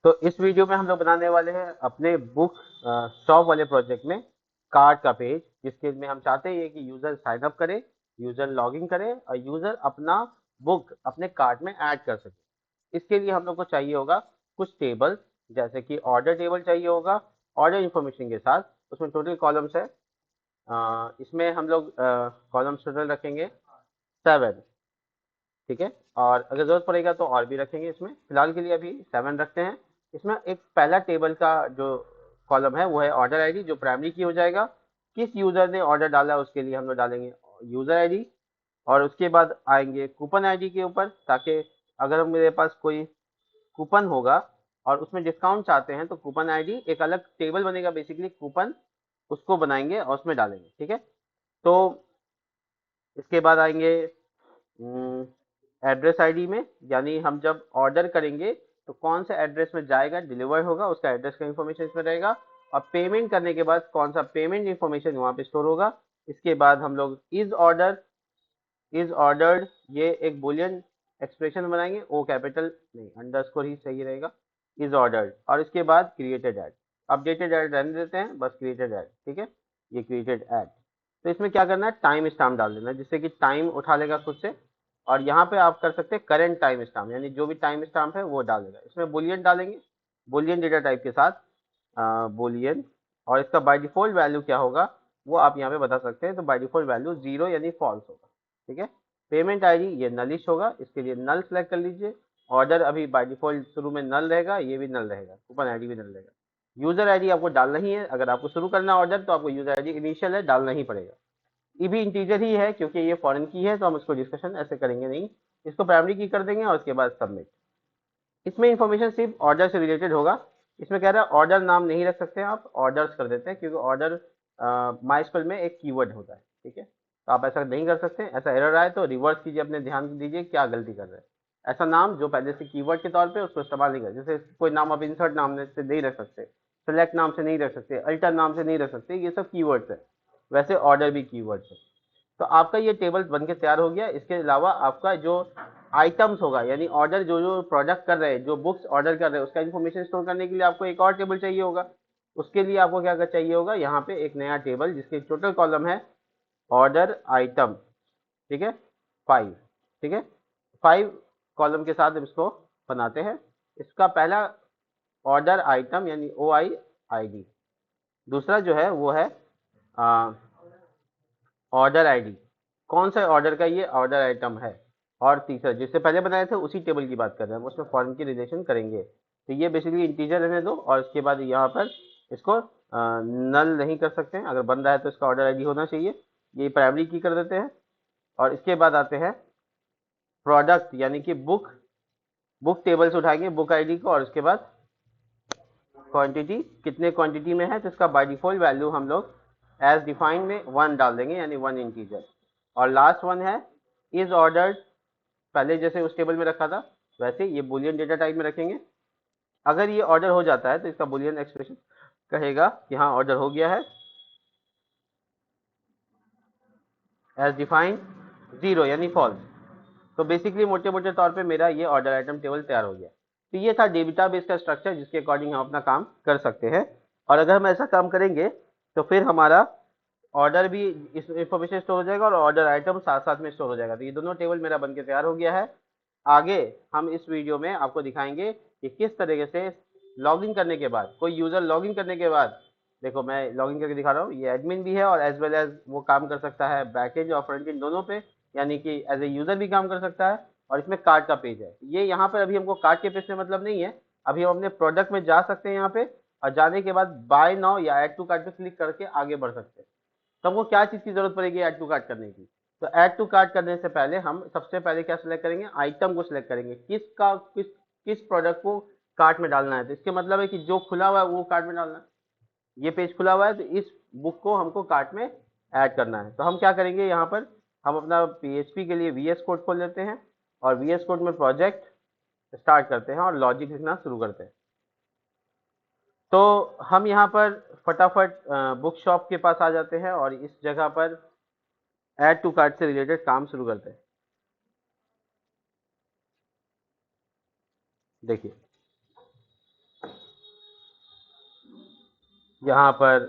तो इस वीडियो में हम लोग बनाने वाले हैं अपने बुक शॉप वाले प्रोजेक्ट में कार्ड का पेज, जिसके में हम चाहते हैं कि यूजर साइन अप करे, यूजर लॉगिन करे और यूजर अपना बुक अपने कार्ड में ऐड कर सके। इसके लिए हम लोग को चाहिए होगा कुछ टेबल, जैसे कि ऑर्डर टेबल चाहिए होगा ऑर्डर इन्फॉर्मेशन के साथ। उसमें टोटल कॉलम्स है, इसमें हम लोग कॉलम्स टोटल रखेंगे 7। ठीक है, और अगर जरूरत पड़ेगा तो और भी रखेंगे। इसमें फिलहाल के लिए अभी 7 रखते हैं। इसमें एक पहला टेबल का जो कॉलम है वो है ऑर्डर आईडी, जो प्राइमरी की हो जाएगा। किस यूजर ने ऑर्डर डाला उसके लिए हम लोग डालेंगे यूजर आईडी। और उसके बाद आएंगे कूपन आईडी के ऊपर, ताकि अगर मेरे पास कोई कूपन होगा और उसमें डिस्काउंट चाहते हैं तो कूपन आईडी एक अलग टेबल बनेगा, बेसिकली कूपन उसको बनाएंगे और उसमें डालेंगे। ठीक है, तो इसके बाद आएंगे एड्रेस आईडी में, यानी हम जब ऑर्डर करेंगे तो कौन सा एड्रेस में जाएगा, डिलीवर होगा, उसका एड्रेस का इन्फॉर्मेशन इसमें रहेगा। और पेमेंट करने के बाद कौन सा पेमेंट इन्फॉर्मेशन वहाँ पे स्टोर होगा। इसके बाद हम लोग इज ऑर्डर्ड, ये एक बुलियन एक्सप्रेशन बनाएंगे, ओ कैपिटल नहीं अंडरस्कोर ही सही रहेगा, इज ऑर्डर्ड। और इसके बाद क्रिएटेड एड, अपडेटेड एड रहने देते हैं, बस क्रिएटेड एड। ठीक है, ये क्रिएटेड एड। तो इसमें क्या करना है, टाइम स्टाम्प डाल देना है, जिससे कि टाइम उठा लेगा खुद से। और यहाँ पे आप कर सकते हैं करंट टाइम स्टाम्प, यानी जो भी टाइम स्टाम्प है वो डाल देगा। इसमें बुलियन डालेंगे, बुलियन डेटा टाइप के साथ बुलियन। और इसका बाय डिफॉल्ट वैल्यू क्या होगा वो आप यहाँ पे बता सकते हैं। तो बाय डिफॉल्ट वैल्यू 0 यानी फॉल्स होगा। ठीक है, पेमेंट आईडी ये नलिश होगा, इसके लिए नल सेलेक्ट कर लीजिए। ऑर्डर अभी बाय डिफॉल्ट शुरू में नल रहेगा, ये भी नल रहेगा, कूपन आईडी भी नल रहेगा। यूजर आईडी आपको डालना ही है, अगर आपको शुरू करना ऑर्डर तो आपको यूजर आईडी इनिशियल है डालना ही पड़ेगा। ये भी इंटीजर ही है क्योंकि ये फॉरेन की है, तो हम इसको डिस्कशन ऐसे करेंगे नहीं। इसको प्राइमरी की कर देंगे और उसके बाद सबमिट। इसमें इंफॉर्मेशन सिर्फ ऑर्डर से रिलेटेड होगा। इसमें कह रहा है ऑर्डर नाम नहीं रख सकते, आप ऑर्डर्स कर देते हैं, क्योंकि ऑर्डर माइस्क्ल में एक कीवर्ड होता है। ठीक है, तो आप ऐसा नहीं कर सकते। ऐसा एरर आए तो रिवर्स कीजिए, अपने ध्यान दीजिए क्या गलती कर रहे हैं। ऐसा नाम जो पहले से कीवर्ड के तौर पे उसको इस्तेमाल नहीं कर, जैसे कोई नाम आप इंसर्ट नाम से नहीं रख सकते, सेलेक्ट नाम से नहीं रख सकते, अल्टर नाम से नहीं रख सकते, ये सब कीवर्ड्स है। वैसे ऑर्डर भी कीवर्ड्स है। तो आपका ये टेबल बन के तैयार हो गया। इसके अलावा आपका जो आइटम्स होगा, यानी ऑर्डर जो जो प्रोडक्ट कर रहे हैं, जो बुक्स ऑर्डर कर रहे हैं, उसका इन्फॉर्मेशन स्टोर करने के लिए आपको एक और टेबल चाहिए होगा। उसके लिए आपको क्या चाहिए होगा, यहाँ पे एक नया टेबल जिसके टोटल कॉलम है ऑर्डर आइटम। ठीक है, 5। ठीक है, 5 कॉलम के साथ हम इसको बनाते हैं। इसका पहला ऑर्डर आइटम यानी ओ आई आई डी, दूसरा जो है वो है ऑर्डर आईडी, कौन सा ऑर्डर का ये ऑर्डर आइटम है। और तीसरा जिससे पहले बनाए थे उसी टेबल की बात कर रहे हैं, उसमें फॉर्म की रिलेशन करेंगे। तो ये बेसिकली इंटीजर रहने दो, और इसके बाद यहाँ पर इसको नल नहीं कर सकते हैं, अगर बन रहा है तो इसका ऑर्डर आईडी होना चाहिए। ये प्राइमरी की कर देते हैं। और इसके बाद आते हैं प्रोडक्ट, यानी कि बुक, बुक टेबल से उठाएंगे बुक आईडी को, और उसके बाद क्वांटिटी, कितने क्वांटिटी में है, तो इसका बाय डिफॉल्ट वैल्यू हम लोग एज डिफाइंड में 1 डाल देंगे, यानी 1 इंटीजर। और लास्ट वन है इज ऑर्डर्ड, पहले जैसे उस टेबल में रखा था वैसे ये बुलियन डेटा टाइप में रखेंगे। अगर ये ऑर्डर हो जाता है तो इसका बुलियन एक्सप्रेशन कहेगा कि हाँ ऑर्डर हो गया है, एज डिफाइंड 0 यानी फॉल्स। तो बेसिकली मोटे मोटे तौर पे मेरा ये ऑर्डर आइटम टेबल तैयार हो गया। तो ये था डेटाबेस का स्ट्रक्चर, जिसके अकॉर्डिंग हम अपना काम कर सकते हैं। और अगर हम ऐसा काम करेंगे तो फिर हमारा ऑर्डर भी इस इंफॉर्मेशन स्टोर हो जाएगा और ऑर्डर आइटम साथ साथ में स्टोर हो जाएगा। तो ये दोनों टेबल मेरा बनके तैयार हो गया है। आगे हम इस वीडियो में आपको दिखाएंगे कि किस तरीके से लॉगिन करने के बाद, कोई यूजर लॉगिन करने के बाद, देखो मैं लॉगिन करके दिखा रहा हूँ, ये एडमिन भी है और एज वेल एज वो काम कर सकता है बैकएंड और फ्रंट एंड दोनों पे, यानी कि एज ए यूजर भी काम कर सकता है। और इसमें कार्ड का पेज है, ये यहाँ पर अभी हमको कार्ड के पेज से मतलब नहीं है। अभी हम अपने प्रोडक्ट में जा सकते हैं यहाँ पे, और जाने के बाद बाय नाउ या ऐड टू कार्ट पे क्लिक करके आगे बढ़ सकते हैं। तो हमको क्या चीज़ की जरूरत पड़ेगी ऐड टू कार्ट करने की। तो ऐड टू कार्ट करने से पहले हम सबसे पहले क्या सिलेक्ट करेंगे, आइटम को सिलेक्ट करेंगे, किसका किस प्रोडक्ट को कार्ट में डालना है। तो इसके मतलब है कि जो खुला हुआ है वो कार्ट में डालना है। ये पेज खुला हुआ है तो इस बुक को हमको कार्ट में ऐड करना है। तो हम क्या करेंगे, यहाँ पर हम अपना पीएचपी के लिए वीएस कोड खोल लेते हैं, और वीएस कोड में प्रोजेक्ट स्टार्ट करते हैं और लॉजिक लिखना शुरू करते हैं। तो हम यहाँ पर फटाफट बुक शॉप के पास आ जाते हैं और इस जगह पर ऐड टू कार्ट से रिलेटेड काम शुरू करते हैं। देखिए यहाँ पर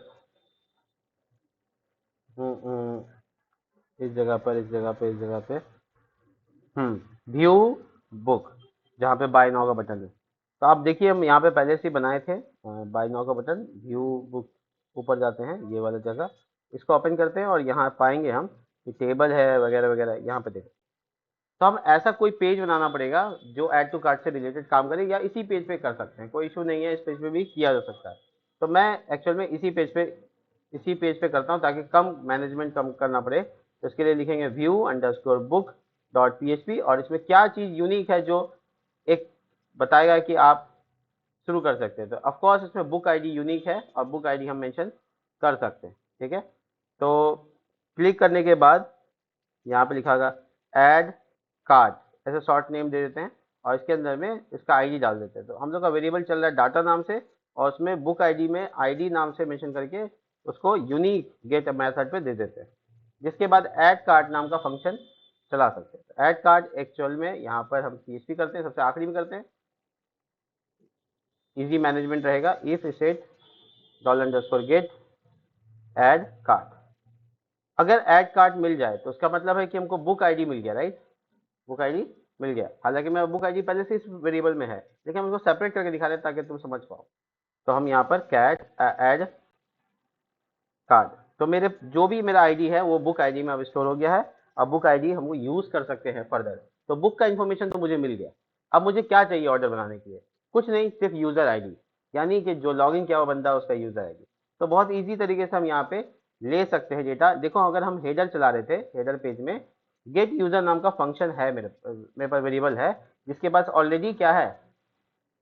इस जगह पर, इस जगह पे, इस जगह पे व्यू बुक, जहाँ पे बाय नाउ का बटन है। तो आप देखिए हम यहाँ पे पहले से ही बनाए थे बाय नाउ का बटन, व्यू बुक, ऊपर जाते हैं ये वाला जगह, इसको ओपन करते हैं और यहाँ पाएंगे हम कि टेबल है वगैरह वगैरह। यहाँ पे देखो, तो हम ऐसा कोई पेज बनाना पड़ेगा जो ऐड टू कार्ट से रिलेटेड काम करे, या इसी पेज पे कर सकते हैं, कोई इशू नहीं है, इस पेज पे भी किया जा सकता है। तो मैं एक्चुअल में इसी पेज पे करता हूँ ताकि कम मैनेजमेंट कम करना पड़े। तो इसके लिए लिखेंगे view underscore book dot P, और इसमें क्या चीज़ यूनिक है जो एक बताएगा कि आप शुरू कर सकते हैं। तो ऑफकोर्स इसमें बुक आईडी यूनिक है और बुक आईडी हम मेंशन कर सकते हैं, ठीक है। तो क्लिक करने के बाद यहाँ पे लिखा होगा ऐड कार्ड, ऐसे शॉर्ट नेम दे देते हैं और इसके अंदर में इसका आईडी डाल देते हैं। तो हम लोग का वेरिएबल चल रहा है डाटा नाम से, और उसमें बुक आईडी में आईडी नाम से मेंशन करके उसको यूनिक गेट मेथड पे दे देते हैं, जिसके बाद ऐड कार्ड नाम का फंक्शन चला सकते हैं। ऐड कार्ड एक्चुअल में यहाँ पर हम पीएचपी करते हैं, सबसे आखिरी में करते हैं, इजी मैनेजमेंट रहेगा। If state dollar underscore get add card, अगर ऐड कार्ड मिल जाए तो उसका मतलब है कि हमको बुक आईडी मिल गया, राइट, बुक आईडी मिल गया। हालांकि मैं बुक आईडी पहले से इस वेरिएबल में है, लेकिन हम इसको सेपरेट करके दिखा रहे हैं ताकि तुम समझ पाओ। तो हम यहाँ पर कैट ऐड कार्ड, तो मेरे जो भी मेरा आईडी है वो बुक आईडी में अब स्टोर हो गया है। अब बुक आईडी हम यूज कर सकते हैं फर्दर। तो बुक का इन्फॉर्मेशन तो मुझे मिल गया। अब मुझे क्या चाहिए ऑर्डर बनाने के लिए? कुछ नहीं, सिर्फ यूजर आईडी, यानी कि जो लॉगिन किया हुआ बंदा है उसका यूजर आईडी। तो बहुत ईजी तरीके से हम यहाँ पे ले सकते हैं डेटा। देखो अगर हम हेडर चला रहे थे, हेडर पेज में गेट यूजर नाम का फंक्शन है, मेरे पास वेरिएबल है जिसके पास ऑलरेडी क्या है,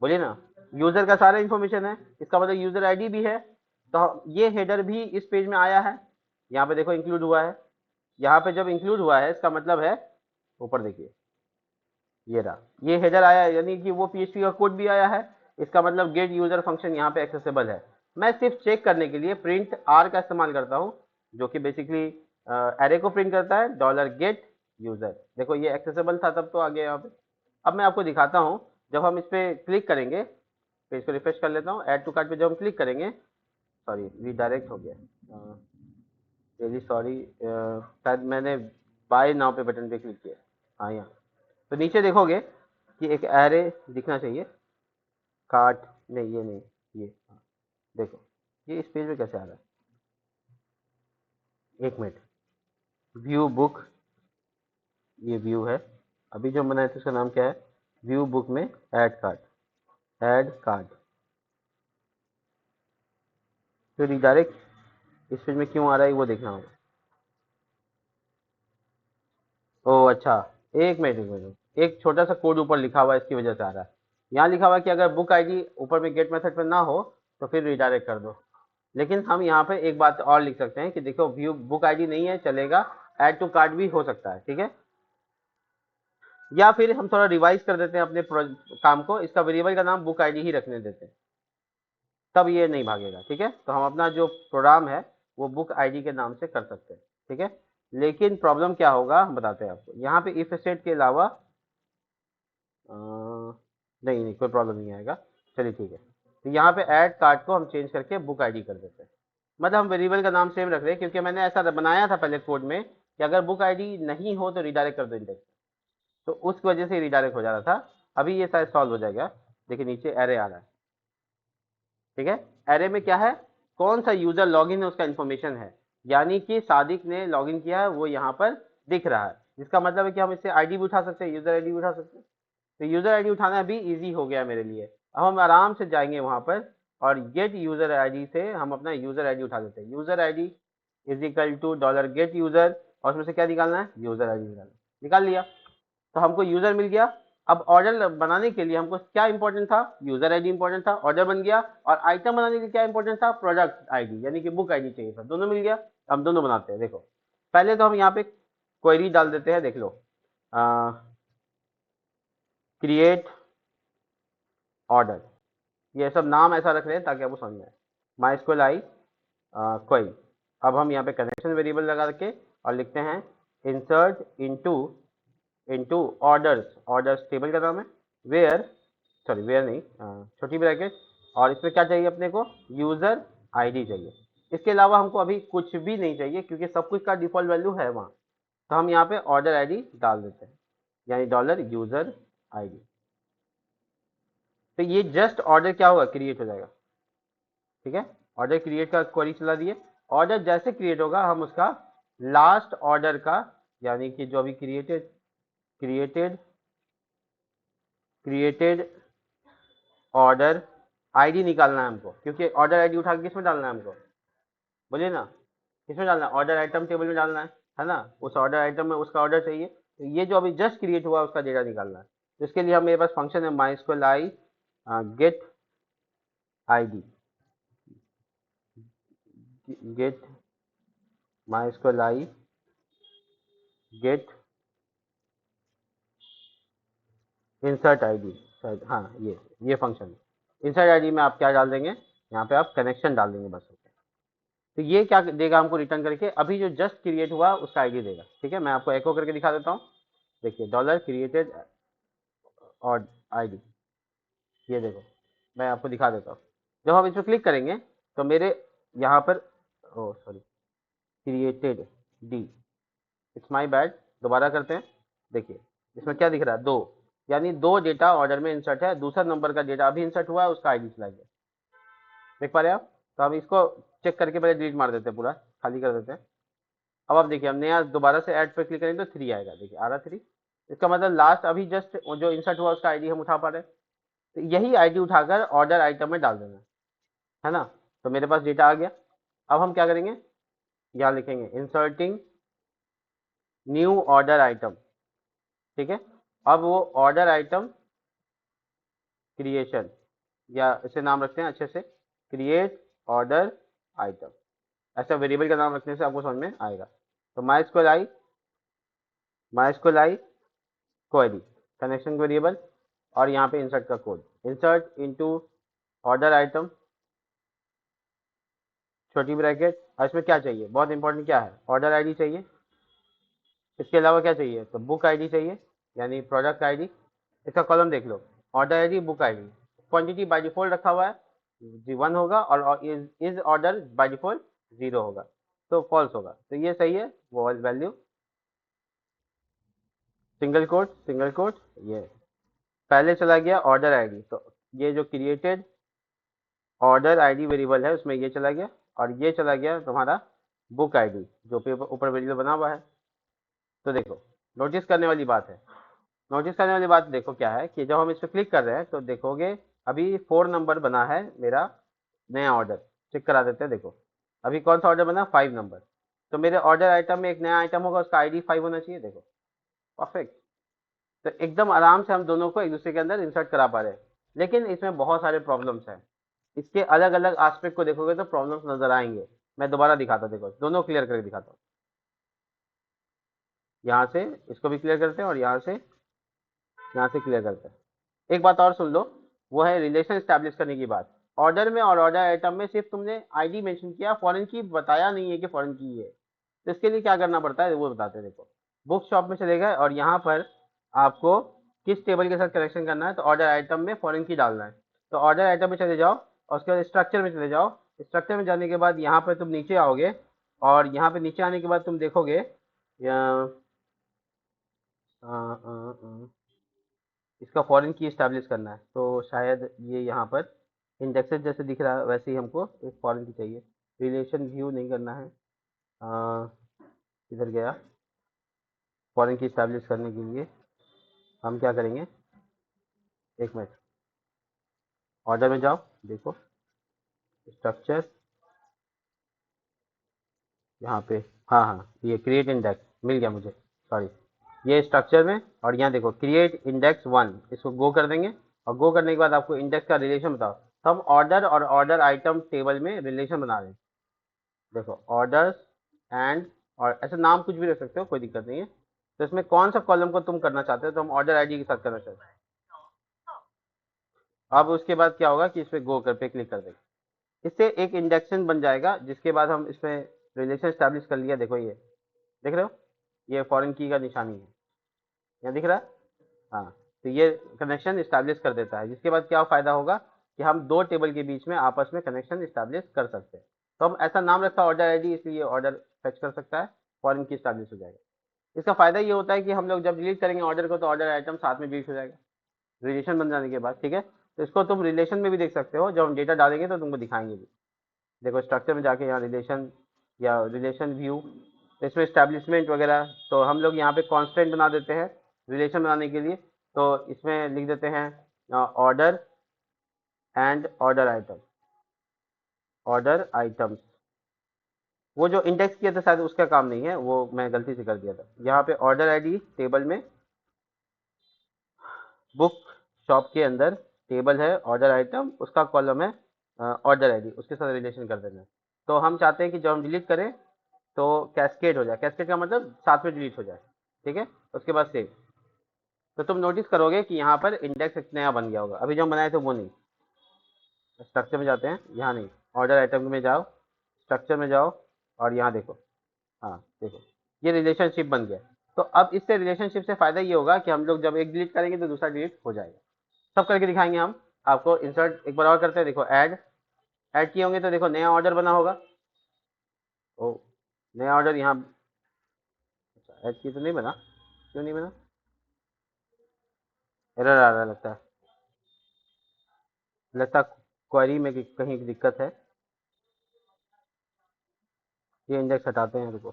बोलिए ना, यूजर का सारा इन्फॉर्मेशन है, इसका मतलब यूजर आईडी भी है। तो ये हेडर भी इस पेज में आया है, यहाँ पे देखो इंक्लूड हुआ है। यहाँ पे जब इंक्लूड हुआ है इसका मतलब है, ऊपर देखिए ये रहा, ये हेडर आया है, यानी कि वो पीएचपी का कोड भी आया है। इसका मतलब गेट यूजर फंक्शन यहाँ पे एक्सेसिबल है। मैं सिर्फ चेक करने के लिए प्रिंट आर का इस्तेमाल करता हूँ, जो कि बेसिकली एरे को प्रिंट करता है, डॉलर गेट यूजर। देखो ये एक्सेसिबल था तब तो आ गया यहाँ पे। अब मैं आपको दिखाता हूँ, जब हम इस पर क्लिक करेंगे, पेज को रिफ्रेश कर लेता हूँ, ऐड टू कार्ट पे जब हम क्लिक करेंगे, सॉरी रीडायरेक्ट हो गया, रियली सॉरी, शायद मैंने बाय नाउ पे बटन पे क्लिक किया। हाँ यहाँ, तो नीचे देखोगे कि एक एरे दिखना चाहिए, कार्ट नहीं, ये नहीं, ये हाँ, देखो ये इस पेज पे कैसे आ रहा है, एक मिनट, व्यू बुक, ये व्यू है, अभी जो बनाया था उसका नाम क्या है, व्यू बुक में ऐड कार्ड, ऐड कार्ड। तो रिडायरेक्ट इस पेज में क्यों आ रहा है वो देखना होगा। ओह अच्छा, एक मिनट, एक मिनट, एक छोटा सा कोड ऊपर लिखा हुआ है, इसकी वजह से आ रहा है। यहाँ लिखा हुआ है कि अगर बुक आईडी ऊपर में गेट मेथड पर ना हो तो फिर रिडायरेक्ट कर दो। लेकिन हम यहाँ पे एक बात और लिख सकते हैं कि देखो व्यू बुक आईडी नहीं है चलेगा, ऐड टू कार्ट भी हो सकता है, ठीक है। या फिर हम थोड़ा रिवाइज कर देते हैं अपने काम को, इसका वेरिएबल का नाम बुक आईडी ही रखने देते हैं, तब ये नहीं भागेगा, ठीक है। तो हम अपना जो प्रोग्राम है वो बुक आईडी के नाम से कर सकते हैं, ठीक है। लेकिन प्रॉब्लम क्या होगा हम बताते हैं आपको, यहाँ पे इफ स्टेट के अलावा नहीं नहीं, कोई प्रॉब्लम नहीं आएगा। चलिए ठीक है, तो यहाँ पे ऐड कार्ड को हम चेंज करके बुक आईडी कर देते हैं। मतलब हम वेरिएबल का नाम सेम रख रहे हैं, क्योंकि मैंने ऐसा बनाया था पहले कोड में कि अगर बुक आईडी नहीं हो तो रिडायरेक्ट कर दो इंडेक्स, तो उस वजह से रिडायरेक्ट हो जा रहा था। अभी ये शायद सॉल्व हो जाएगा। देखिए नीचे एरे आ रहा है, ठीक है। एरे में क्या है, कौन सा यूजर लॉगिन है उसका इन्फॉर्मेशन है, यानी कि सादिक ने लॉगिन किया है वो यहाँ पर दिख रहा है, जिसका मतलब है कि हम इससे आईडी भी उठा सकते हैं, यूजर आईडी भी उठा सकते हैं। तो यूजर आईडी उठाना भी इजी हो गया मेरे लिए। अब हम आराम से जाएंगे वहां पर और गेट यूजर आईडी से हम अपना यूजर आईडी उठा देते हैं। User ID is equal to dollar get user, और उसमें से क्या निकालना है, यूजर आईडी निकालना, निकाल लिया। तो हमको यूजर मिल गया। अब ऑर्डर बनाने के लिए हमको क्या इंपॉर्टेंट था, यूजर आईडी इंपॉर्टेंट था, ऑर्डर बन गया। और आइटम बनाने के लिए क्या इंपॉर्टेंट था, प्रोडक्ट आईडी, यानी कि बुक आईडी चाहिए था, दोनों मिल गया। हम दोनों बनाते हैं। देखो पहले तो हम यहाँ पे क्वेरी डाल देते हैं, देख लो, क्रिएट ऑर्डर, ये सब नाम ऐसा रख रहे हैं ताकि आपको समझ में आए, माई स्क्वेल आई क्वेरी। अब हम यहाँ पे कनेक्शन वेरिएबल लगा के और लिखते हैं insert into into orders, orders table का नाम है, वेयर, सॉरी वेयर नहीं, छोटी ब्रैकेट, और इसमें क्या चाहिए अपने को, यूजर आईडी चाहिए। इसके अलावा हमको अभी कुछ भी नहीं चाहिए क्योंकि सब कुछ का डिफ़ॉल्ट वैल्यू है वहाँ। तो हम यहाँ पे ऑर्डर आईडी डाल देते हैं, यानी डॉलर यूज़र आईडी। तो ये जस्ट ऑर्डर क्या होगा, क्रिएट हो जाएगा। ठीक है, ऑर्डर क्रिएट का क्वेरी चला दिए। ऑर्डर जैसे क्रिएट होगा हम उसका लास्ट ऑर्डर का, यानी कि जो अभी created created created order ID निकालना है हमको, क्योंकि ऑर्डर आईडी उठा के किसमें डालना है हमको, बोलिए ना, किसमें डालना है, ऑर्डर आइटम टेबल में डालना है ना। उस ऑर्डर आइटम में उसका ऑर्डर चाहिए, तो ये जो अभी जस्ट क्रिएट हुआ उसका डेटा निकालना है। तो इसके लिए हम, मेरे पास फंक्शन है MySQL I get ID, get MySQL I get insert ID, शायद हाँ ये फंक्शन है। इंसर्ट आईडी में आप क्या डाल देंगे, यहाँ पे आप कनेक्शन डाल देंगे बस। तो ये क्या देगा हमको रिटर्न करके, अभी जो जस्ट क्रिएट हुआ उसका आईडी देगा। ठीक है, मैं आपको एको करके दिखा देता हूँ। देखिए डॉलर क्रिएटेड और आईडी, ये देखो मैं आपको दिखा देता हूँ। जब हम इस पर क्लिक करेंगे तो मेरे यहाँ पर, oh sorry, created the, it's my bad, दोबारा करते हैं। देखिए इसमें क्या दिख रहा है, 2, यानी 2 डेटा ऑर्डर में इंसर्ट है। दूसरा नंबर का डेटा अभी इंसर्ट हुआ है, उसका आईडी चला गया। देख पा रहे हैं आप। तो हम इसको चेक करके पहले डिलीट मार देते हैं, पूरा खाली कर देते हैं। अब आप देखिए, हम नया दोबारा से ऐड पर क्लिक करेंगे तो 3 आएगा। देखिए आ रहा 3, इसका मतलब लास्ट अभी जस्ट जो इंसर्ट हुआ उसका आईडी हम उठा पा रहे हैं। तो यही आईडी उठाकर ऑर्डर आइटम में डाल देना है ना। तो मेरे पास डेटा आ गया। अब हम क्या करेंगे, यहाँ लिखेंगे इंसर्टिंग न्यू ऑर्डर आइटम। ठीक है, अब वो ऑर्डर आइटम क्रिएशन, या इसे नाम रखते हैं अच्छे से, क्रिएट ऑर्डर आइटम, ऐसा वेरिएबल का नाम रखने से आपको समझ में आएगा। तो माइस्क्वेल आई क्वेरी कनेक्शन वेरिएबल, और यहाँ पे इंसर्ट का code, insert into order item छोटी ब्रैकेट, और इसमें क्या चाहिए, बहुत इंपॉर्टेंट क्या है, ऑर्डर आईडी चाहिए। इसके अलावा क्या चाहिए, तो बुक आईडी चाहिए, यानी प्रोडक्ट आईडी। इसका कॉलम देख लो, order ID, book ID. Quantity by default रखा हुआ है जी 1 होगा, और इज ऑर्डर बाय डिफॉल्ट 0 होगा, तो फॉल्स होगा। तो ये सही है, वो वैल्यू सिंगल कोट ये पहले चला गया ऑर्डर आईडी। तो ये जो क्रिएटेड ऑर्डर आईडी वेरिएबल है उसमें ये चला गया, और ये चला गया तुम्हारा बुक आईडी जो पे ऊपर वेरिएबल बना हुआ है। तो देखो नोटिस करने वाली बात है, नोटिस करने वाली बात देखो क्या है कि जब हम इस पर क्लिक कर रहे हैं तो देखोगे अभी 4 नंबर बना है मेरा नया ऑर्डर। चेक करा देते हैं, देखो अभी कौन सा ऑर्डर बना, 5 नंबर। तो मेरे ऑर्डर आइटम में एक नया आइटम होगा, उसका आईडी 5 होना चाहिए। देखो परफेक्ट। तो एकदम आराम से हम दोनों को एक दूसरे के अंदर इंसर्ट करा पा रहे हैं। लेकिन इसमें बहुत सारे प्रॉब्लम्स हैं, इसके अलग अलग एस्पेक्ट को देखोगे तो प्रॉब्लम्स नजर आएंगे। मैं दोबारा दिखाता हूँ, देखो दोनों क्लियर करके दिखाता हूँ। यहाँ से इसको भी क्लियर करते हैं, और यहाँ से क्लियर करते हैं। एक बात और सुन लो, वो है रिलेशन स्टैब्लिश करने की बात। ऑर्डर में और ऑर्डर आइटम में सिर्फ तुमने आईडी मेंशन किया, फॉरेन की बताया नहीं है कि फॉरेन की है। तो इसके लिए क्या करना पड़ता है वो बताते हैं। देखो बुक शॉप में चले गए, और यहाँ पर आपको किस टेबल के साथ कनेक्शन करना है, तो ऑर्डर आइटम में फॉरेन की डालना है। तो ऑर्डर आइटम में चले जाओ, और उसके बाद स्ट्रक्चर में चले जाओ। स्ट्रक्चर में जाने के बाद यहाँ पर तुम नीचे आओगे, और यहाँ पे नीचे आने के बाद तुम देखोगे इसका फॉरेन की इस्टेब्लिश करना है। तो शायद ये यहाँ पर इंडेक्सेस जैसे दिख रहा है वैसे ही हमको एक फॉरेन की चाहिए। रिलेशन व्यू नहीं करना है, इधर गया। फॉरेन की इस्टेब्लिश करने के लिए हम क्या करेंगे, एक मिनट, ऑर्डर में जाओ, देखो स्ट्रक्चर, यहाँ पे, हाँ हाँ ये क्रिएट इंडेक्स मिल गया मुझे, सॉरी। ये स्ट्रक्चर में, और यहाँ देखो क्रिएट इंडेक्स 1, इसको गो कर देंगे। और गो करने के बाद आपको इंडेक्स का रिलेशन बताओ। तो हम ऑर्डर और ऑर्डर आइटम टेबल में रिलेशन बना रहे हैं। देखो ऑर्डर्स एंड, और ऐसे नाम कुछ भी रख सकते हो, कोई दिक्कत नहीं है। तो इसमें कौन सा कॉलम को तुम करना चाहते हो, तो हम ऑर्डर आईडी के साथ करना चाहते हैं। अब उसके बाद क्या होगा कि इस पर गो कर पे क्लिक कर देंगे, इससे एक इंडेक्शन बन जाएगा, जिसके बाद हम इसमें रिलेशन स्टैब्लिश कर लिया। देखो ये देख रहे हो, ये फॉरेन की का निशानी है, यहाँ दिख रहा है। हाँ, तो ये कनेक्शन इस्टेब्लिश कर देता है, जिसके बाद क्या फ़ायदा होगा कि हम दो टेबल के बीच में आपस में कनेक्शन इस्टेब्लिश कर सकते हैं। तो हम ऐसा नाम रखा ऑर्डर आईडी, इसलिए ऑर्डर फेच कर सकता है, फॉरेन की इस्टेब्लिश हो जाएगा। इसका फायदा ये होता है कि हम लोग जब डिलीट करेंगे ऑर्डर को तो ऑर्डर आइटम साथ में डिलीट हो जाएगा रिलेशन बन जाने के बाद, ठीक है। तो इसको तुम रिलेशन में भी देख सकते हो, जब हम डेटा डालेंगे तो तुमको दिखाएंगे भी। देखो स्ट्रक्चर में जाके यहाँ रिलेशन या रिलेशन व्यू, तो इसमें स्टैब्लिशमेंट वगैरह, तो हम लोग यहाँ पे कांस्टेंट बना देते हैं रिलेशन बनाने के लिए। तो इसमें लिख देते हैं order and order item, order items. वो जो इंडेक्स किया था शायद उसका काम नहीं है, वो मैं गलती से कर दिया था। यहाँ पे ऑर्डर आईडी टेबल में, बुक शॉप के अंदर टेबल है ऑर्डर आइटम, उसका कॉलम है ऑर्डर आईडी, उसके साथ रिलेशन कर देना है। तो हम चाहते हैं कि जब हम डिलीट करें तो कैस्केड हो जाए, कैस्केड का मतलब साथ में डिलीट हो जाए, ठीक है। उसके बाद सेव। तो तुम नोटिस करोगे कि यहाँ पर इंडेक्स एक नया बन गया होगा, अभी जो हम बनाए थे वो नहीं। स्ट्रक्चर में जाते हैं, यहाँ नहीं, ऑर्डर आइटम में जाओ, स्ट्रक्चर में जाओ और यहाँ देखो, हाँ देखो ये रिलेशनशिप बन गया। तो अब इससे रिलेशनशिप से फायदा ये होगा कि हम लोग जब एक डिलीट करेंगे तो दूसरा डिलीट हो जाएगा। सब करके दिखाएंगे हम आपको। इंसर्ट एक बार और करते हैं, देखो ऐड, ऐड किए होंगे तो देखो नया ऑर्डर बना होगा। ओ, नया ऑर्डर यहाँ, अच्छा ऐड किए तो नहीं बना, क्यों नहीं बना? एरर आ रहा है लगता क्वेरी में कहीं दिक्कत है। ये इंडेक्स हटाते हैं, रुको,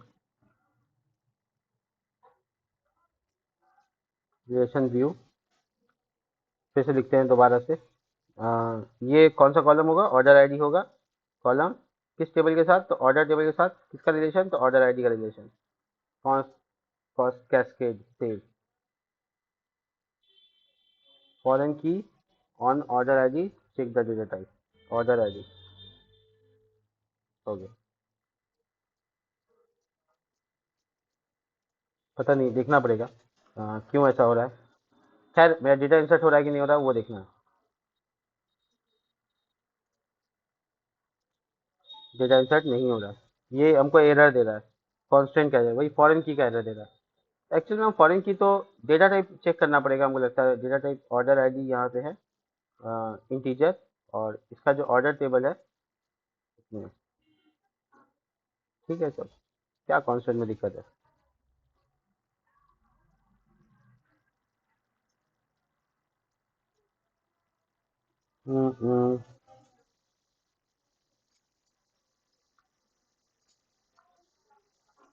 रिलेशन व्यू फिर से लिखते हैं दोबारा से। ये कौन सा कॉलम होगा? ऑर्डर आईडी होगा कॉलम, किस टेबल के साथ? तो ऑर्डर टेबल के साथ। किसका रिलेशन? तो ऑर्डर आईडी का relation. Cost, cost cascade save, foreign key on order ID, check the data type, order ID हो गया। पता नहीं, देखना पड़ेगा क्यों ऐसा हो रहा है। खैर मेरा डेटा इंसर्ट हो रहा है कि नहीं हो रहा है वो देखना है। डेटा इंसर्ट नहीं हो रहा है, ये हमको एरर दे रहा है। कॉन्स्टेंट का है, वही फॉरेन की का एरर दे रहा है। एक्चुअली में फॉरेन की तो डेटा टाइप चेक करना पड़ेगा हमको लगता है। डेटा टाइप ऑर्डर आईडी यहाँ पे है इंटीजर, और इसका जो ऑर्डर टेबल है इसमें, ठीक है। सब क्या कॉन्स्टेंट में दिक्कत है?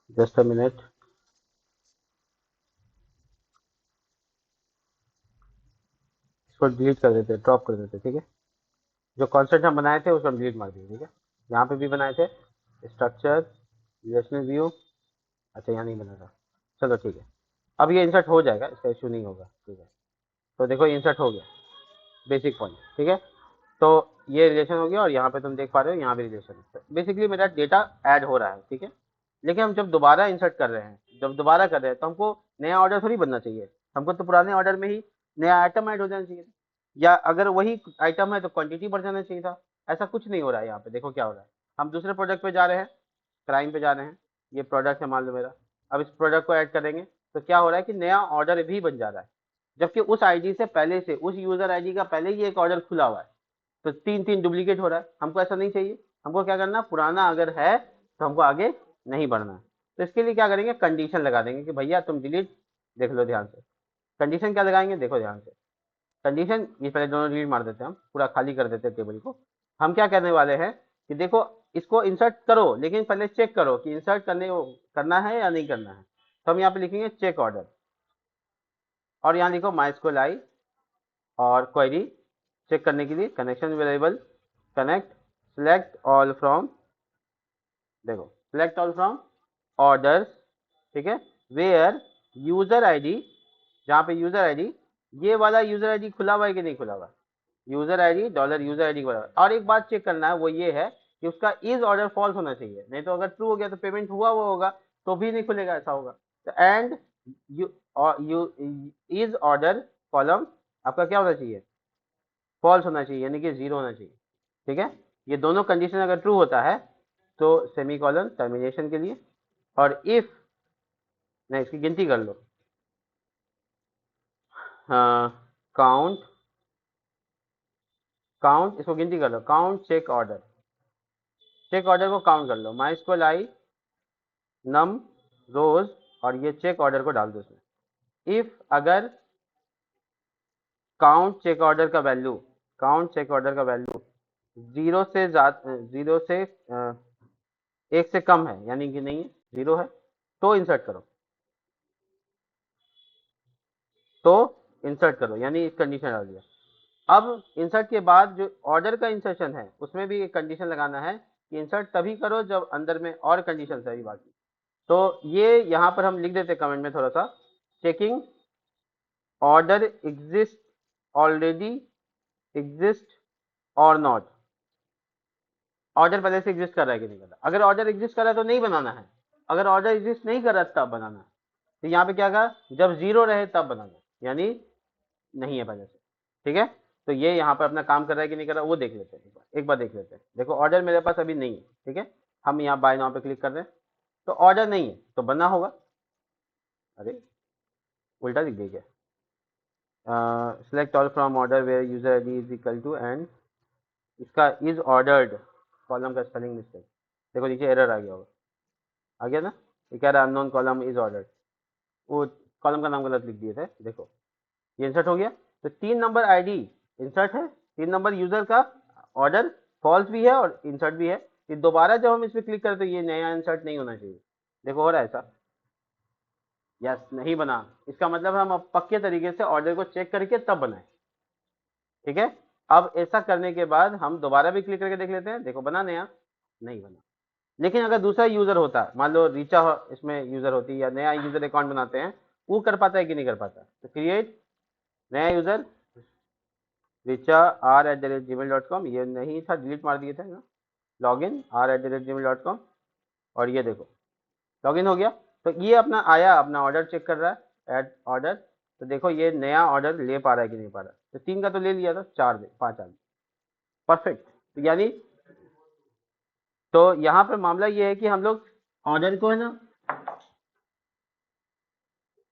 जस्ट अ मिनट, इसको डिलीट कर देते, ड्रॉप कर देते, ठीक है। जो कॉन्सेप्ट हम बनाए थे उसको हम डिलीट मार दिए, ठीक है। यहाँ पे भी बनाए थे स्ट्रक्चर, रिलेशनल व्यू, अच्छा यहाँ नहीं बना था, चलो ठीक है। अब ये इंसर्ट हो जाएगा, इसका इशू नहीं होगा, ठीक है। तो देखो इंसर्ट हो गया बेसिक पॉइंट, ठीक है। तो ये रिलेशन हो गया और यहाँ पे तुम देख पा रहे हो यहाँ भी रिलेशन है। बेसिकली मेरा डेटा ऐड हो रहा है, ठीक है। लेकिन हम जब दोबारा इंसर्ट कर रहे हैं, जब दोबारा कर रहे हैं तो हमको नया ऑर्डर थोड़ी बनना चाहिए, हमको तो पुराने ऑर्डर में ही नया आइटम ऐड हो जाना चाहिए, या अगर वही आइटम है तो क्वांटिटी बढ़ जाना चाहिए था। ऐसा कुछ नहीं हो रहा है यहाँ पे, देखो क्या हो रहा है। हम दूसरे प्रोडक्ट पे जा रहे हैं, क्राइम पे जा रहे हैं, ये प्रोडक्ट है मान लो मेरा। अब इस प्रोडक्ट को ऐड करेंगे तो क्या हो रहा है कि नया ऑर्डर भी बन जा रहा है, जबकि उस आईडी से पहले से, उस यूजर आईडी का पहले ही एक ऑर्डर खुला हुआ है। तो तीन तीन डुप्लीकेट हो रहा है, हमको ऐसा नहीं चाहिए। हमको क्या करना, पुराना अगर है तो हमको आगे नहीं बढ़ना है। तो इसके लिए क्या करेंगे, कंडीशन लगा देंगे कि भैया तुम डिलीट, देख लो ध्यान से। कंडीशन क्या लगाएंगे, देखो ध्यान से। कंडीशन, ये पहले दोनों डिलीट मार देते हैं, हम पूरा खाली कर देते हैं टेबल को। हम क्या करने वाले हैं कि देखो इसको इंसर्ट करो, लेकिन पहले चेक करो कि इंसर्ट करना है या नहीं करना है। तो हम यहाँ पे लिखेंगे चेक ऑर्डर, और यहाँ लिखो माइस्क्वेल आई, और क्वेरी चेक करने के लिए connection variable connect select all from, देखो सेलेक्ट ऑल फ्रॉम ऑर्डर्स, ठीक है, वेयर यूजर आईडी, जहाँ पे यूजर आईडी, ये वाला यूजर आईडी खुला हुआ है कि नहीं खुला हुआ, user ID dollar user ID बराबर। और एक बात चेक करना है, वो ये है कि उसका इज ऑर्डर फॉल्स होना चाहिए, नहीं तो अगर ट्रू हो गया तो पेमेंट हुआ वो होगा तो भी नहीं खुलेगा, ऐसा होगा। तो and you you is order column आपका क्या होना चाहिए, फॉल्स होना चाहिए, यानी कि जीरो होना चाहिए, ठीक है। ये दोनों कंडीशन अगर ट्रू होता है तो सेमी कॉलन टर्मिनेशन के लिए, और इफ, नहीं इसकी गिनती कर लो, काउंट काउंट, इसको गिनती कर लो, count check order, check order को काउंट कर लो, माइस्क्ल आई नम रोज, और ये चेक ऑर्डर को डाल दो इसमें। इफ अगर काउंट चेक ऑर्डर का वैल्यू, काउंट चेक ऑर्डर का वैल्यू जीरो से ज्यादा, जीरो से एक से कम है, यानी कि नहीं है, जीरो है, तो इंसर्ट करो, तो इंसर्ट करो, यानी इस कंडीशन डाल दिया। अब इंसर्ट के बाद जो ऑर्डर का इंसर्शन है उसमें भी एक कंडीशन लगाना है कि इंसर्ट तभी करो जब अंदर में और कंडीशन है बाकी। तो ये यहाँ पर हम लिख देते कमेंट में थोड़ा सा, checking order exist already exist और नॉट, ऑर्डर पहले से एग्जिस्ट कर रहा है कि नहीं कर रहा। अगर ऑर्डर एग्जिस्ट कर रहा है तो नहीं बनाना है, अगर ऑर्डर एग्जिस्ट नहीं कर रहा तब बनाना है। तो यहाँ पे क्या कहा, जब जीरो रहे तब बनाना, यानी नहीं है पहले से, ठीक है। तो ये यहाँ पर अपना काम कर रहा है कि नहीं कर रहा वो देख लेते हैं, एक बार देख लेते हैं। देखो ऑर्डर मेरे पास अभी नहीं है, ठीक है, हम यहाँ बाय नाउ पे क्लिक कर रहे हैं, तो ऑर्डर नहीं है तो बनना होगा। अरे उल्टा लिख दिया क्या, select all from order where user ID is equal to and इसका इज ऑर्डर्ड कॉलम का स्पेलिंग मिस्टेक, देखो नीचे एरर आ गया होगा, आ गया ना, ये कह रहा है अननोन कॉलम इज ऑर्डर्ड, वो कॉलम का नाम गलत लिख दिए थे, देखो ये इंसर्ट हो गया। तो 3 नंबर आईडी इंसर्ट है, 3 नंबर यूजर का ऑर्डर फॉल्स भी है और इंसर्ट भी है। ये दोबारा जब हम इस पर क्लिक करें तो ये नया इंसर्ट नहीं होना चाहिए, देखो हो रहा है ऐसा, यस नहीं बना, इसका मतलब हम अब पक्के तरीके से ऑर्डर को चेक करके तब बनाए, ठीक है। अब ऐसा करने के बाद हम दोबारा भी क्लिक करके देख लेते हैं, देखो बना नया, नहीं बना। लेकिन अगर दूसरा यूजर होता, मान लो रीचा इसमें यूजर होती या नया यूजर अकाउंट बनाते हैं, वो कर पाता है कि नहीं कर पाता, तो क्रिएट नया यूजर रीचा r@gmail.com, ये नहीं था डिलीट मार दिए थे ना, लॉगिन r@gmail.com, और ये देखो लॉगिन हो गया। तो ये अपना आया, अपना ऑर्डर चेक कर रहा है, ऐड ऑर्डर, तो देखो ये नया ऑर्डर ले पा रहा है कि नहीं पा रहा, तो 3 का तो ले लिया था, 4 दे 5 आ गया, परफेक्ट। तो यानी तो यहाँ पर मामला ये है कि हम लोग ऑर्डर को है ना,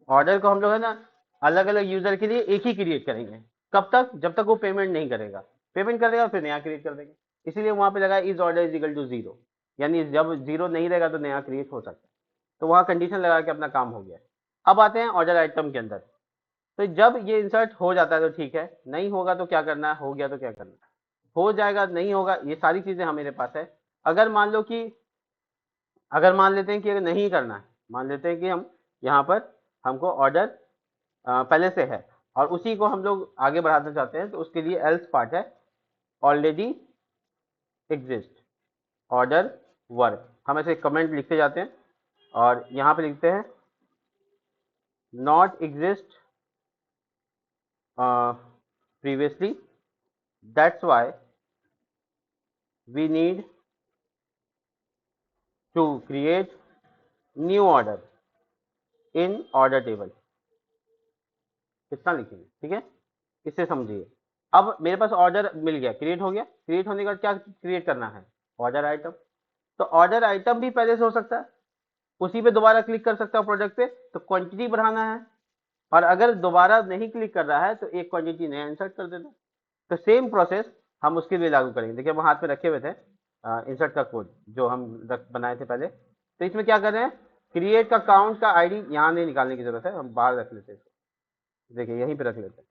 ऑर्डर को हम लोग है ना अलग अलग यूजर के लिए एक ही क्रिएट करेंगे, कब तक, जब तक वो पेमेंट नहीं करेगा, पेमेंट करेगा फिर नया क्रिएट कर देंगे। इसीलिए वहां पे लगा is order is equal to zero, यानी जब जीरो नहीं रहेगा तो नया क्रिएट हो सकता है। तो वहां कंडीशन लगा के अपना काम हो गया। अब आते हैं ऑर्डर आइटम के अंदर। तो जब ये इंसर्ट हो जाता है तो ठीक है, नहीं होगा तो क्या करना है, हो गया तो क्या करना है, हो जाएगा नहीं होगा, ये सारी चीजें हमारे पास है। अगर मान लो कि, अगर मान लेते हैं कि अगर नहीं करना है, मान लेते हैं कि हम यहाँ पर हमको ऑर्डर पहले से है और उसी को हम लोग आगे बढ़ाना चाहते हैं, तो उसके लिए एल्स पार्ट है, ऑलरेडी एग्जिस्ट ऑर्डर वर्क, हम ऐसे कमेंट लिखते जाते हैं और यहाँ पे लिखते हैं not exist previously, that's why we need to create new order in order table, कितना लिखेंगे, ठीक है, इससे समझिए। अब मेरे पास ऑर्डर मिल गया, क्रिएट हो गया, क्रिएट होने के बाद क्या क्रिएट करना है, ऑर्डर आइटम। तो ऑर्डर आइटम भी पहले से हो सकता है, उसी पे दोबारा क्लिक कर सकता हूँ प्रोडक्ट पे, तो क्वांटिटी बढ़ाना है, और अगर दोबारा नहीं क्लिक कर रहा है तो एक क्वांटिटी नया इंसर्ट कर देना। तो सेम प्रोसेस हम उसके लिए लागू करेंगे। देखिए हम हाथ में रखे हुए थे इंसर्ट का कोड जो हम बनाए थे पहले। तो इसमें क्या कर रहे हैं, क्रिएट का काउंट का आईडी यहाँ नहीं निकालने की जरूरत है, हम बाहर रख लेते हैं इसको, देखिए यहीं पे रख लेते हैं,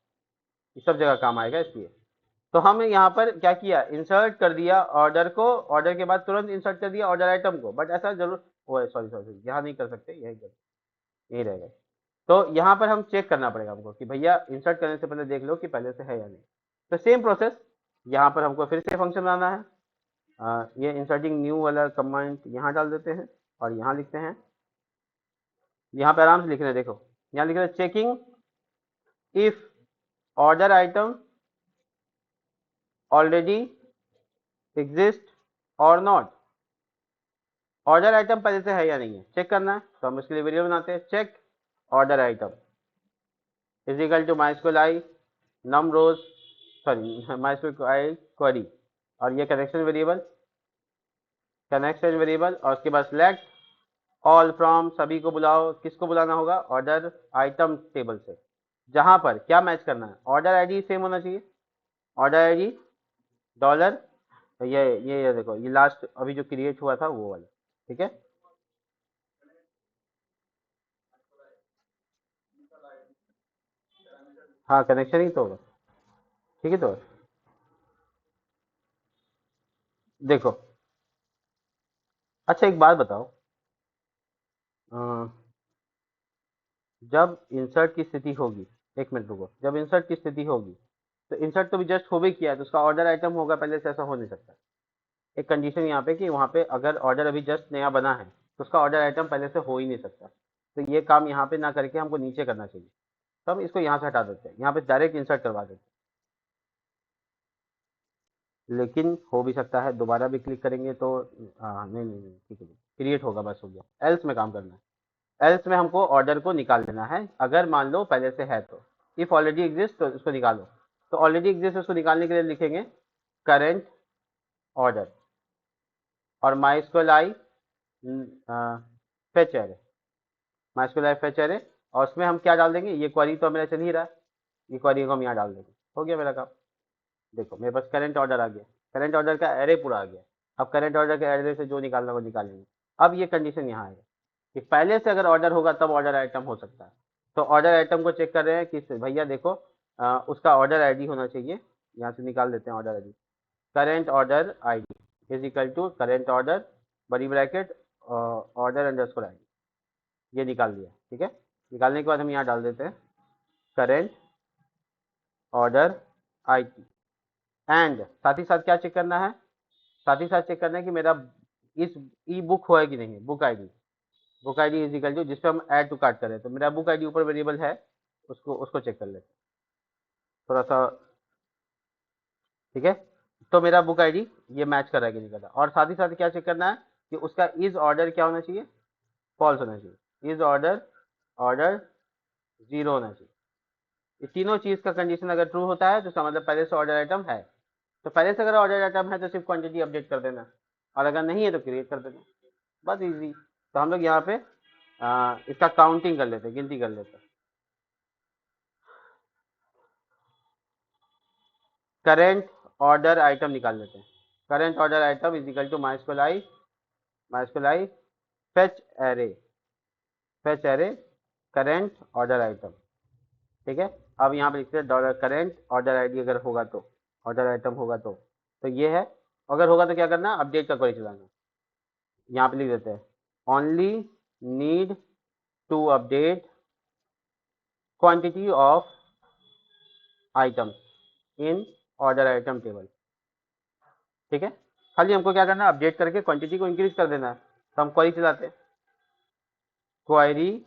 ये सब जगह काम आएगा इसलिए। तो हमने यहाँ पर क्या किया, इंसर्ट कर दिया ऑर्डर को, ऑर्डर के बाद तुरंत इंसर्ट कर दिया ऑर्डर आइटम को, बट ऐसा जरूर वो है, सॉरी सॉरी यहाँ नहीं कर सकते, यही कर, यही रहेगा। तो यहाँ पर हम चेक करना पड़ेगा हमको कि भैया इंसर्ट करने से पहले देख लो कि पहले से है या नहीं। तो सेम प्रोसेस यहाँ पर हमको फिर से फंक्शन बनाना है, ये इंसर्टिंग न्यू वाला कमांड यहाँ डाल देते हैं और यहाँ लिखते हैं, यहाँ पे आराम से लिख रहे हैं, देखो यहाँ लिख रहे हैं checking if order item already exist और नॉट, ऑर्डर आइटम पहले से है या नहीं है चेक करना है। तो हम इसके लिए वेरिएबल बनाते हैं, check order item is equal to MySQL i num rows, sorry MySQL i query, और ये कनेक्शन वेरिएबल, कनेक्शन वेरिएबल, और उसके बाद सिलेक्ट ऑल फ्रॉम, सभी को बुलाओ, किसको बुलाना होगा, ऑर्डर आइटम टेबल से, जहां पर क्या मैच करना है, ऑर्डर आईडी सेम होना चाहिए, ऑर्डर आईडी डॉलर, ये देखो, ये लास्ट अभी जो क्रिएट हुआ था वो वाला, ठीक है। हाँ, कनेक्शन ही तो होगा, ठीक है। तो देखो, अच्छा एक बात बताओ, अ, जब इंसर्ट की स्थिति होगी, एक मिनट रुको, जब इंसर्ट की स्थिति होगी तो इंसर्ट तो भी जस्ट हो भी किया है, तो उसका ऑर्डर आइटम होगा पहले से, ऐसा हो नहीं सकता। एक कंडीशन यहाँ पे कि वहाँ पे अगर ऑर्डर अभी जस्ट नया बना है तो उसका ऑर्डर आइटम पहले से हो ही नहीं सकता। तो ये काम यहाँ पे ना करके हमको नीचे करना चाहिए। तो हम इसको यहाँ से हटा देते हैं, यहाँ पे डायरेक्ट इंसर्ट करवा देते हैं। लेकिन हो भी सकता है दोबारा भी क्लिक करेंगे तो, हाँ नहीं नहीं नहीं, ठीक है, क्रिएट होगा, बस हो गया। एल्स में काम करना है, एल्स में हमको ऑर्डर को निकाल देना है, अगर मान लो पहले से है तो। इफ ऑलरेडी एग्जिस्ट तो उसको निकालो। तो ऑलरेडी एग्जिस्ट उसको निकालने के लिए लिखेंगे करेंट ऑर्डर और MySQL I fetch array, MySQL life fetcher है। और उसमें हम क्या डाल देंगे, ये क्वेरी तो मेरा चल ही रहा है, ये क्वेरी को हम यहाँ डाल देंगे, हो गया मेरा काम। देखो मेरे पास करंट ऑर्डर आ गया, करंट ऑर्डर का एरे पूरा आ गया। अब करंट ऑर्डर के एरे से जो निकालना वो निकालेंगे। अब ये कंडीशन यहाँ है कि पहले से अगर ऑर्डर होगा तब ऑर्डर आइटम हो सकता है। तो ऑर्डर आइटम को चेक कर रहे हैं कि भैया देखो, उसका ऑर्डर आईडी होना चाहिए। यहाँ से निकाल देते हैं order ID, current order ID is equal to current order बड़ी ब्रैकेट ऑर्डर अंडरस्कोर आईडी, ये निकाल दिया, ठीक है। निकालने के बाद हम यहाँ डाल देते हैं करेंट ऑर्डर आईटी। एंड साथ ही साथ क्या चेक करना है, साथ ही साथ चेक करना है कि मेरा इस ई बुक हुआ है कि नहीं है, book ID, book ID is equal to जिस पे हम ऐड टू कार्ट करें, तो मेरा बुक आईडी ऊपर वेरिएबल है, उसको उसको चेक कर लेते हैं थोड़ा सा, ठीक है। तो मेरा बुक आईडी ये मैच कर रहा है कि नहीं कर रहा। और साथ ही साथ क्या चेक करना है कि उसका इज ऑर्डर क्या होना चाहिए, फॉल्स होना चाहिए। इज ऑर्डर, ऑर्डर जीरो होना चाहिए। ये तीनों चीज का कंडीशन अगर ट्रू होता है तो इसका मतलब पहले से ऑर्डर आइटम है। तो पहले से अगर ऑर्डर आइटम है तो सिर्फ क्वांटिटी अपडेट कर देना, और अगर नहीं है तो क्रिएट कर देना, बस इजी। तो हम लोग यहाँ पे इसका काउंटिंग कर लेते हैं, गिनती कर लेते हैं। करेंट ऑर्डर आइटम निकाल लेते हैं। Current order item is equal to MySQL i fetch array, fetch array current order item, ठीक है। अब यहाँ पे लिखते हैं डॉलर करेंट ऑर्डर आईडी, अगर होगा तो, ऑर्डर आइटम होगा तो ये है। अगर होगा तो क्या करना, अपडेट का क्वेरी चलाना। यहाँ पे लिख देते हैं only need to update quantity of items in order item table, ठीक है। खाली हमको क्या करना है, अपडेट करके क्वांटिटी को इंक्रीज कर देना है। तो हम क्वेरी चलाते हैं, query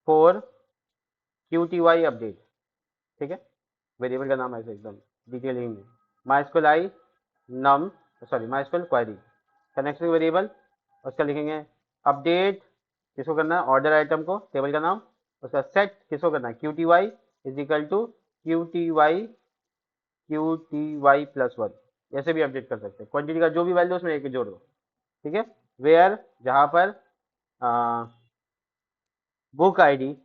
for Q T Y update, ठीक है। वेरिएबल का नाम ऐसे एकदम डिटेलिंग में, MySQL I num, sorry MySQL query connection variable, उसका लिखेंगे अपडेट, किसको करना है, ऑर्डर आइटम को, टेबल का नाम। उसका सेट किसको करना है, Q T Y is equal to Q T Y plus one, ऐसे भी अपडेट कर सकते हैं। क्वांटिटी का जो भी वैल्यू उसमें एक जोड़ दो, ठीक है। वेयर, जहाँ पर बुक आईडी,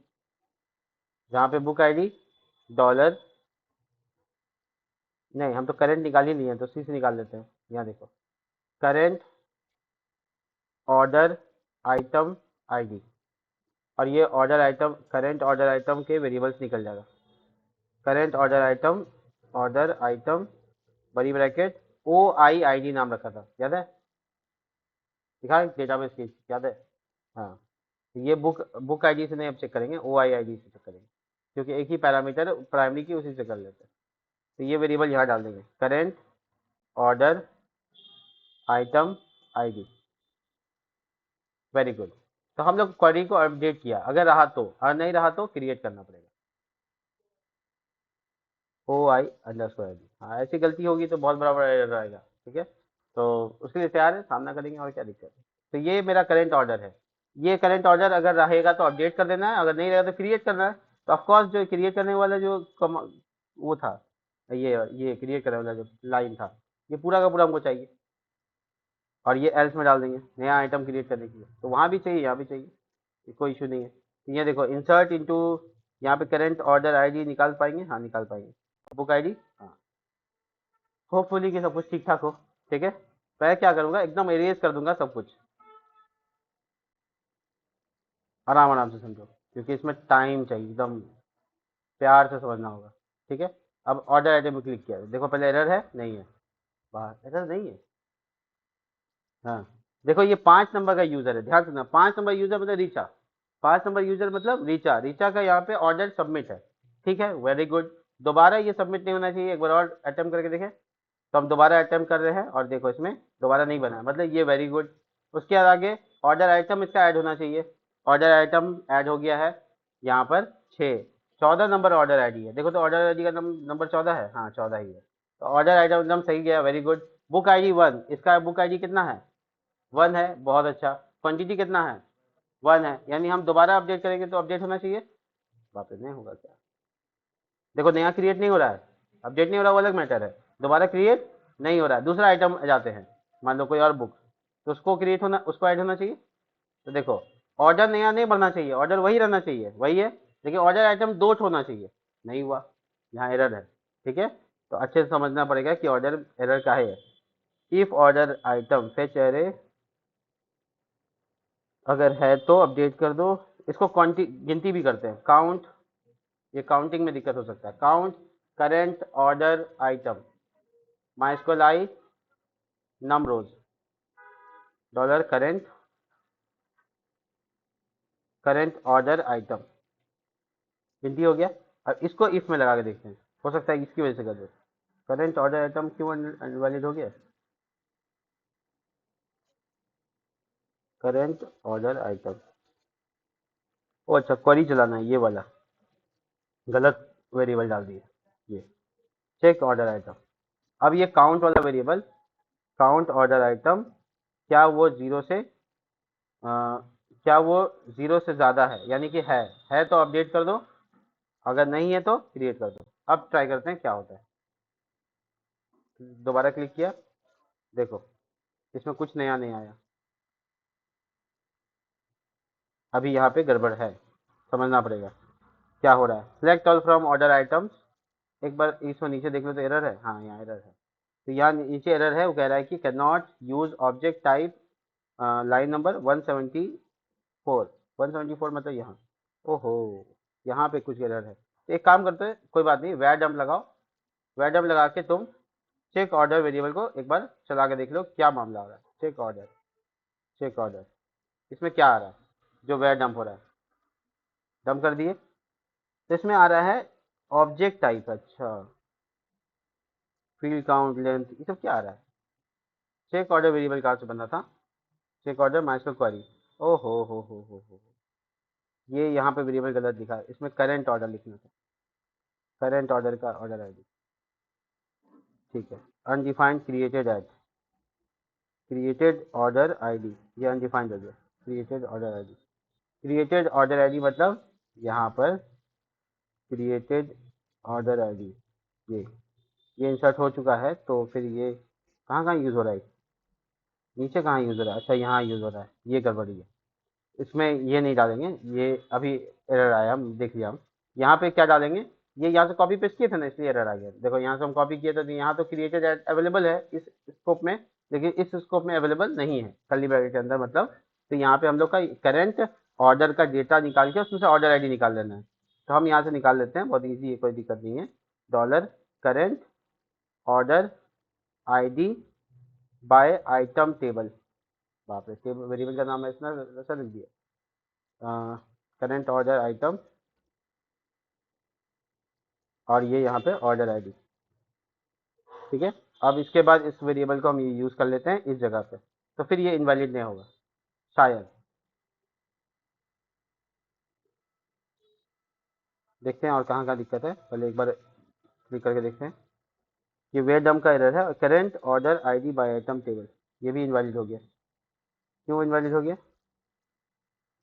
जहाँ पे बुक आईडी डॉलर, नहीं हम तो करेंट निकाल ही नहीं है तो सी से निकाल लेते हैं। यहाँ देखो करेंट ऑर्डर आइटम आईडी, और ये order item, current order item के वेरिएबल्स निकल जाएगा। करेंट ऑर्डर आइटम बड़ी bracket O I I D नाम रखा था, याद है, दिखा डेटाबेस की, याद है। हाँ, तो ये बुक बुक आईडी से नहीं अब चेक करेंगे, ओ आई आई डी से चेक करेंगे, क्योंकि एक ही पैरामीटर प्राइमरी की, उसी से कर लेते हैं। तो ये वेरिएबल यहाँ डाल देंगे, current order item ID, very good. तो हम लोग क्वेरी को अपडेट किया, अगर रहा तो, अगर नहीं रहा तो क्रिएट करना पड़ेगा, ओ आई अंडर स्कोर आई डी। हाँ, ऐसी गलती होगी तो बहुत बड़ा बड़ा एरर आएगा, ठीक है। तो उसके लिए तैयार है, सामना करेंगे, और क्या दिक्कत है। तो ये मेरा करेंट ऑर्डर है। ये करेंट ऑर्डर अगर रहेगा तो अपडेट कर देना है, अगर नहीं रहेगा तो क्रिएट करना है। तो ऑफकोर्स जो क्रिएट करने वाला जो वो था, ये क्रिएट करने वाला जो लाइन था, ये पूरा का पूरा हमको चाहिए, और ये एल्स में डाल देंगे नया आइटम क्रिएट करने के लिए। तो वहाँ भी चाहिए, यहाँ भी चाहिए, कोई इशू नहीं है। तो ये देखो इंसर्ट इनटू, यहाँ पे करेंट ऑर्डर आईडी निकाल पाएंगे, हाँ निकाल पाएंगे, बुक आईडी, हाँ होपफुली कि सब कुछ ठीक ठाक हो। ठीक है, पहले क्या करूंगा, एकदम एरेज कर दूंगा सब कुछ। आराम आराम से समझो, क्योंकि इसमें टाइम चाहिए, एकदम प्यार से समझना होगा। ठीक है, अब ऑर्डर आइटम में क्लिक किया, देखो पहले एरर है, नहीं है, बाहर एरर नहीं है। हाँ, देखो ये 5 नंबर का यूजर है, ध्यान रखना, 5 नंबर यूजर मतलब रीचा। 5 नंबर यूजर मतलब रीचा, रीचा का यहाँ पे ऑर्डर सबमिट है। ठीक है, वेरी गुड। दोबारा ये सबमिट नहीं होना चाहिए, एक बार और अटेम्प्ट करके देखें। तो हम दोबारा अटेम्प्ट कर रहे हैं और देखो इसमें दोबारा नहीं बना है, मतलब ये वेरी गुड। उसके बाद आगे ऑर्डर आइटम इसका ऐड होना चाहिए। ऑर्डर आइटम ऐड हो गया है यहाँ पर 6। 14 नंबर ऑर्डर आईडी है, देखो तो ऑर्डर आईडी का नंबर 14 है, हाँ 14 ही है। तो ऑर्डर आइटम एकदम सही गया, वेरी गुड। बुक आईडी 1, इसका बुक आईडी कितना है, 1 है, बहुत अच्छा। क्वांटिटी कितना है, 1 है, यानी हम दोबारा अपडेट करेंगे तो अपडेट होना चाहिए। वापस नहीं होगा क्या, देखो नया क्रिएट नहीं हो रहा है, अपडेट नहीं हो रहा, वो अलग मैटर है। दोबारा क्रिएट नहीं हो रहा है, दूसरा आइटम जाते हैं, मान लो कोई और बुक, तो उसको क्रिएट होना, उसको ऐड होना चाहिए। तो देखो ऑर्डर नया नहीं बढ़ना चाहिए, ऑर्डर वही रहना चाहिए, वही है, लेकिन ऑर्डर आइटम 2 होना चाहिए, नहीं हुआ, यहाँ एरर है। ठीक है, तो अच्छे से समझना पड़ेगा कि ऑर्डर एरर का है। If order item fetch array, अगर है तो अपडेट कर दो। इसको क्वांटी गिनती भी करते हैं, काउंट, ये काउंटिंग में दिक्कत हो सकता है। Count current order item, MySQL I num rows, dollar current, current order item, गिनती हो गया। अब इसको इफ में लगा के देखते हैं, हो सकता है इसकी वजह से कर दो। करेंट ऑर्डर आइटम क्यों इनवैलिड हो गया, करेंट ऑर्डर आइटम, ओ अच्छा क्वेरी चलाना है ये वाला, गलत वेरिएबल डाल दिया ये। चेक ऑर्डर आइटम, अब ये काउंट वाला वेरिएबल, काउंट ऑर्डर आइटम, क्या वो जीरो से क्या वो जीरो से ज़्यादा है, यानी कि है तो अपडेट कर दो, अगर नहीं है तो क्रिएट कर दो। अब ट्राई करते हैं क्या होता है। दोबारा क्लिक किया, देखो इसमें कुछ नया नहीं आया, अभी यहाँ पे गड़बड़ है, समझना पड़ेगा क्या हो रहा है। Select all from order items, एक बार इसको नीचे देख लो तो एरर है, हाँ यहाँ एरर है। तो यहाँ नीचे एरर है, वो कह रहा है कि can not use object type, line number 174, 174 मतलब यहाँ, ओहो यहाँ पे कुछ एरर है। तो एक काम करते हैं, कोई बात नहीं, वैर डम्प लगाओ, वैर डम्प लगा के तुम चेक ऑर्डर वेरिएबल को एक बार चला के देख लो क्या मामला हो रहा है। चेक ऑर्डर, चेक ऑर्डर, इसमें क्या आ रहा है, जो वैर डंप हो रहा है, डंप कर दिए, तो इसमें आ रहा है ऑब्जेक्ट टाइप, अच्छा फील्ड काउंट लेंथ, ये सब क्या आ रहा है। चेक ऑर्डर वेरिएबल कहाँ से बना था, चेक ऑर्डर माइस्क्वेल क्वेरी, ओ हो, ये यहाँ पे वेरिएबल गलत लिखा है, इसमें करेंट ऑर्डर लिखना था, करेंट ऑर्डर का ऑर्डर आईडी। ठीक है, undefined created at, created order ID, ये अनडिफाइंड हो गया, created order ID, created order ID मतलब यहाँ पर क्रिएटेड ऑर्डर आईडी, ये ये इंसर्ट हो चुका है, तो फिर ये कहाँ कहाँ यूज़ हो रहा है, नीचे कहाँ यूज़ हो रहा है, अच्छा यहाँ यूज़ हो रहा है, ये गड़बड़ी है। इसमें ये नहीं डालेंगे, ये अभी एरर आया, हम देख लिया, हम यहाँ पे क्या डालेंगे, ये यहाँ से कॉपी पेस्ट किए थे ना, इसलिए एरर आ गया। देखो यहाँ से हम कॉपी किए थे, तो यहाँ तो क्रिएटेड अवेलेबल है इस स्कोप में, लेकिन इस स्कोप में अवेलेबल नहीं है कर्ली ब्रैकेट के अंदर, मतलब तो यहाँ पे हम लोग का करंट ऑर्डर का डेटा निकाल के उसमें से ऑर्डर आईडी निकाल लेना है। तो हम यहाँ से निकाल लेते हैं, बहुत ईजी है, कोई दिक्कत नहीं है। Dollar current order ID by item table, बाप रे टेबल वेरिएबल का नाम है इतना ऐसा लिख दिया, करंट ऑर्डर आइटम, और ये यहाँ पे ऑर्डर आईडी। ठीक है, अब इसके बाद इस वेरिएबल को हम ये यूज़ कर लेते हैं इस जगह पे, तो फिर ये इनवैलिड नहीं होगा शायद। देखते हैं और कहाँ कहाँ दिक्कत है, पहले एक बार क्लिक करके देखते हैं। ये वेयर डम का एरर है, current order ID by item table, ये भी इनवैलिड हो गया। क्यों इनवैलिड हो गया,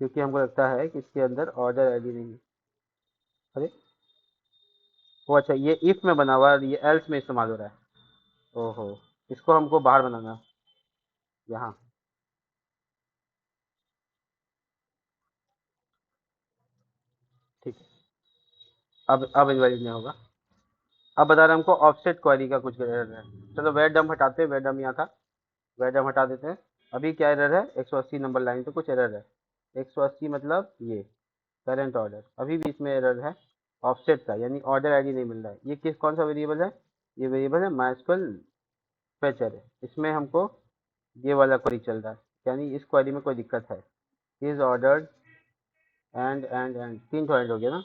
क्योंकि हमको लगता है कि इसके अंदर ऑर्डर आईडी नहीं है। अरे वो अच्छा, ये इफ में बना हुआ है, ये एल्स में इस्तेमाल हो रहा है, ओहो, इसको हमको बाहर बनाना है, यहाँ। ठीक है, अब इनवैलिड नहीं होगा। अब बता रहे हैं हमको ऑफसेट क्वेरी का कुछ एरर है, चलो वेयर डम हटाते हैं, वेयर डम यहाँ था, वेयर डम हटा देते हैं। अभी क्या एरर है, 180 नंबर लाइन पे कुछ एरर है। 180 मतलब ये करंट ऑर्डर, अभी भी इसमें एरर है ऑफसेट का, यानी ऑर्डर आईडी नहीं मिल रहा है। ये किस कौन सा वेरिएबल है, ये वेरिएबल है माइस्क्वल फेचर है, इसमें हमको ये वाला क्वेरी चल रहा है, यानी इस क्वेरी में कोई दिक्कत है। इज ऑर्डर्ड एंड तीन तो एंड हो गया ना।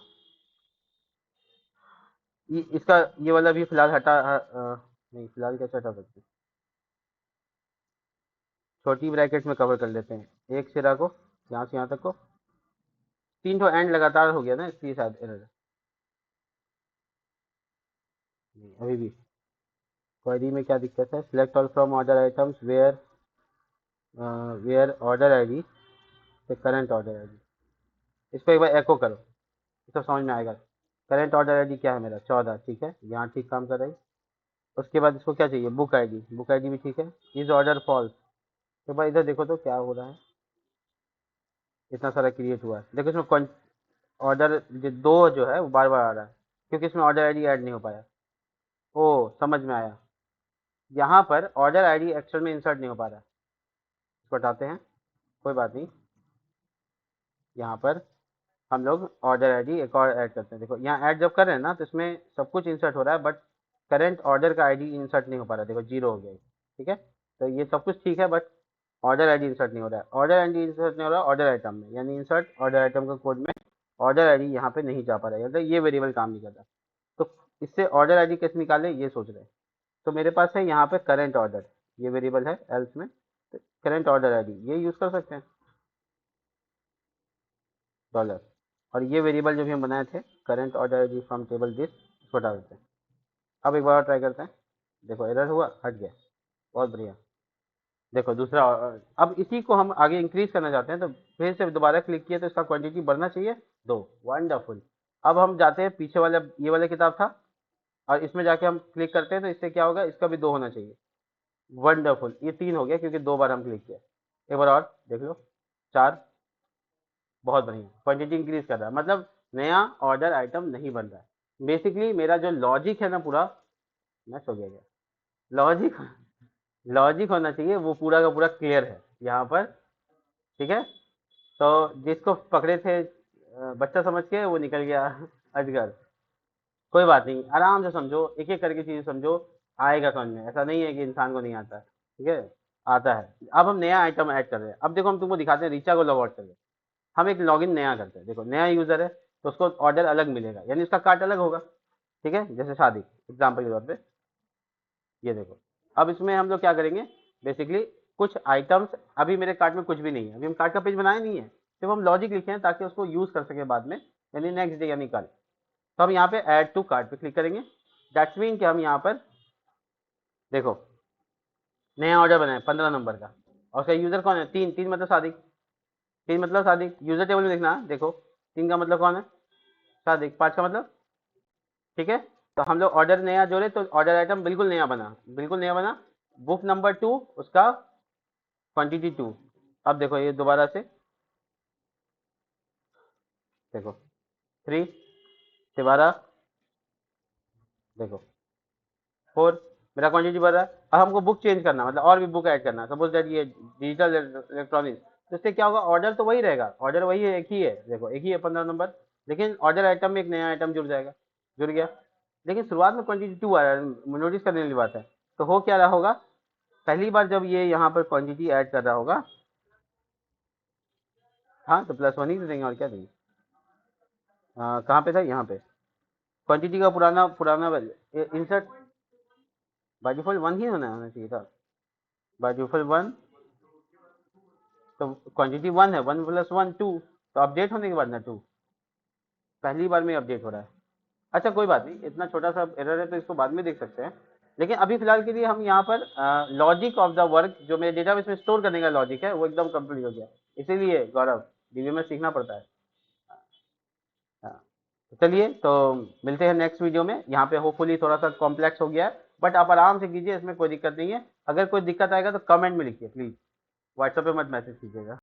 इसका ये वाला भी फिलहाल नहीं फिलहाल कैसे हटा सकते, छोटी ब्रैकेट में कवर कर लेते हैं एक सिरा को, यहाँ से यहाँ तक को। तीन तो एंड लगातार हो गया ना, इसलिए शायद एरर। अभी भी क्वेरी में क्या दिक्कत है, select all from order items where order ID से करंट ऑर्डर आईडी। इसको एक बार एको करो, इसको समझ में आएगा। करंट ऑर्डर आईडी क्या है मेरा 14, ठीक है, यहाँ ठीक काम कर रही। उसके बाद इसको क्या चाहिए, बुक आईडी, बुक आईडी भी ठीक है। इज ऑर्डर फॉल्स, तो भाई इधर देखो तो क्या हो रहा है, इतना सारा क्रिएट हुआ है, देखो इसमें ऑर्डर दो जो है वो बार बार आ रहा है, क्योंकि इसमें ऑर्डर आईडी ऐड नहीं हो पाया। ओ समझ में आया, यहाँ पर ऑर्डर आईडी एक्चुअल में इंसर्ट नहीं हो पा रहा है। इसको हटाते हैं, कोई बात नहीं। यहाँ पर हम लोग ऑर्डर आईडी एक और ऐड करते हैं। देखो यहाँ ऐड जब कर रहे हैं ना, तो इसमें सब कुछ इंसर्ट हो रहा है, बट करेंट ऑर्डर का आईडी इंसर्ट नहीं हो पा रहा है। देखो जीरो हो गया, ठीक है। तो ये सब कुछ ठीक है, बट ऑर्डर आईडी इंसर्ट नहीं हो रहा है। ऑर्डर आईडी इंसर्ट नहीं हो रहा है ऑर्डर आइटम में, यानी इंसर्ट ऑर्डर आइटम का कोड में ऑर्डर आईडी यहाँ पे नहीं जा पा रहा है, मतलब ये वेरिएबल काम नहीं कर रहा। तो इससे ऑर्डर आईडी कैसे निकाले ये सोच रहे हैं। तो मेरे पास है यहाँ पे करेंट ऑर्डर, ये वेरिएबल है एल्स में, तो करेंट ऑर्डर आईडी ये यूज़ कर सकते हैं डॉलर। और ये वेरिएबल जो भी हम बनाए the current order ID from table this, इसको डाल देते हैं। अब एक बार ट्राई करते हैं, देखो एरर हुआ, हट गया, बहुत बढ़िया। देखो दूसरा, अब इसी को हम आगे इंक्रीज करना चाहते हैं, तो फिर से दोबारा क्लिक किया तो इसका क्वांटिटी बढ़ना चाहिए 2, वंडरफुल। अब हम जाते हैं पीछे वाला, ये वाला किताब था, और इसमें जाके हम क्लिक करते हैं, तो इससे क्या होगा, इसका भी 2 होना चाहिए, वंडरफुल। ये 3 हो गया क्योंकि 2 बार हम क्लिक किया। एक बार और देख लो, 4, बहुत बढ़िया, क्वांटिटी इंक्रीज कर रहा है, मतलब नया ऑर्डर आइटम नहीं बन रहा है। बेसिकली मेरा जो लॉजिक है ना पूरा मैच हो गया, लॉजिक लॉजिक होना चाहिए वो पूरा का पूरा क्लियर है यहाँ पर, ठीक है। तो जिसको पकड़े थे बच्चा समझ के, वो निकल गया अजगर। कोई बात नहीं, आराम से समझो, एक एक करके चीज़ समझो, आएगा समझ में, ऐसा नहीं है कि इंसान को नहीं आता, ठीक है, आता है। अब हम नया आइटम ऐड कर रहे हैं। अब देखो हम तुमको दिखाते हैं रीचा को लॉग आउट करके, हम एक लॉगिन नया करते हैं। देखो नया यूज़र है तो उसको ऑर्डर अलग मिलेगा, यानी उसका कार्ट अलग होगा, ठीक है, जैसे शादी एग्जाम्पल के तौर पे। ये देखो, अब इसमें हम लोग क्या करेंगे, बेसिकली कुछ आइटम्स, अभी मेरे कार्ट में कुछ भी नहीं है, अभी हम कार्ट का पेज बनाए नहीं है, सिर्फ हम लॉजिक लिखे हैं ताकि उसको यूज़ कर सके बाद में, यानी नेक्स्ट डे यानी कल। तो हम यहाँ पे ऐड टू कार्ट पे क्लिक करेंगे। दैट्स मीन कि हम यहाँ पर देखो नया ऑर्डर बनाए 15 नंबर का, और उसका यूज़र कौन है, 3, 3 मतलब सादिक, 3 मतलब सादिक, यूज़र टेबल में लिखना है। देखो 3 का मतलब कौन है, सादिक। 5 का मतलब, ठीक है। तो हम लोग ऑर्डर नया जोड़े तो ऑर्डर आइटम बिल्कुल नया बना, बिल्कुल नया बना। बुक नंबर 2, उसका क्वांटिटी 2। अब देखो ये दोबारा से देखो 3 दोबारा देखो 4, मेरा क्वांटिटी बढ़ रहा है। अब हमको बुक चेंज करना, मतलब और भी बुक ऐड करना, सपोज दैट ये डिजिटल इलेक्ट्रॉनिक्स, तो इससे क्या होगा, ऑर्डर तो वही रहेगा, ऑर्डर वही है, एक ही है, देखो एक ही है 15 नंबर, लेकिन ऑर्डर आइटम में एक नया आइटम जुड़ जाएगा, जुड़ गया। लेकिन शुरुआत में क्वांटिटी 2 आ रहा है, नोटिस करने वाली बात है। तो हो क्या रहा होगा, पहली बार जब ये यहाँ पर क्वांटिटी ऐड कर रहा होगा, हाँ तो +1 ही तो देंगे, और क्या देंगे। कहाँ पे था, यहाँ पे क्वांटिटी का पुराना पुराना इंसर्ट, बाय डिफॉल्ट 1 ही होना चाहिए था, बाय डिफॉल्ट 1। तो क्वांटिटी 1 है, 1 + 1 2, तो अपडेट होने के बाद ना 2, पहली बार में अपडेट हो रहा है। अच्छा कोई बात नहीं, इतना छोटा सा एरर है तो इसको बाद में देख सकते हैं। लेकिन अभी फिलहाल के लिए हम यहाँ पर लॉजिक ऑफ द वर्क, जो मेरे डेटाबेस में स्टोर करने का लॉजिक है, वो एकदम कंप्लीट हो गया। इसीलिए गौरव डीबीएमएस सीखना पड़ता है। हाँ, तो चलिए तो मिलते हैं नेक्स्ट वीडियो में। यहाँ पे होपफुली थोड़ा सा कॉम्प्लेक्स हो गया है, बट आप आराम से कीजिए, इसमें कोई दिक्कत नहीं है। अगर कोई दिक्कत आएगा तो कमेंट में लिखिए प्लीज़, व्हाट्सएप पे मत मैसेज कीजिएगा।